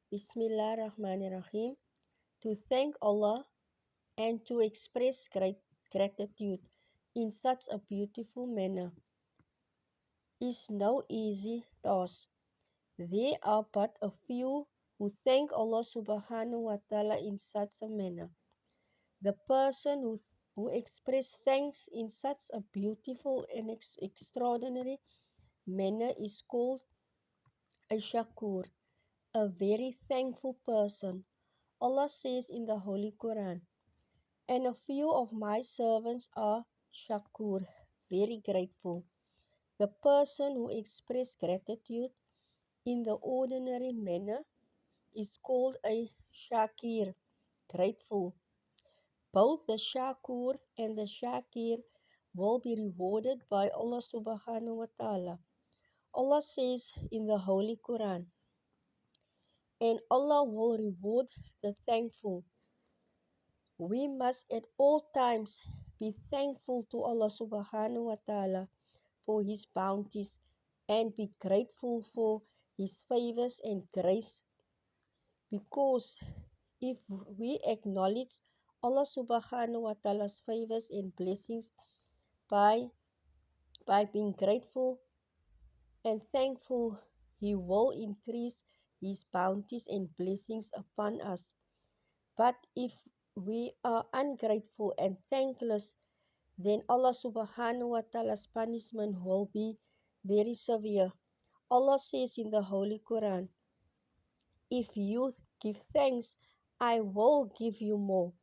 Bismillahirrahmanirrahim. To thank Allah and to express gratitude in such a beautiful manner is no easy task. There are but a few who thank Allah subhanahu wa ta'ala in such a manner. The person who expresses thanks in such a beautiful and extraordinary manner is called a shakur, a very thankful person. Allah says in the Holy Quran, and a few of my servants are shakur, very grateful. The person who expresses gratitude in the ordinary manner is called a shakir, grateful. Both the shakur and the shakir will be rewarded by Allah subhanahu wa ta'ala. Allah says in the Holy Quran, and Allah will reward the thankful. We must at all times be thankful to Allah subhanahu wa ta'ala for His bounties and be grateful for His favors and grace, because if we acknowledge Allah subhanahu wa ta'ala's favors and blessings by being grateful and thankful, He will increase His bounties and blessings upon us. But if we are ungrateful and thankless, then Allah subhanahu wa ta'ala's punishment will be very severe. Allah says in the Holy Quran, if you give thanks, I will give you more.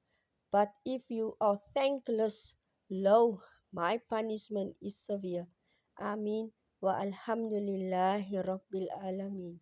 But if you are thankless, lo, my punishment is severe. Amin wa alhamdulillahi rabbil alamin.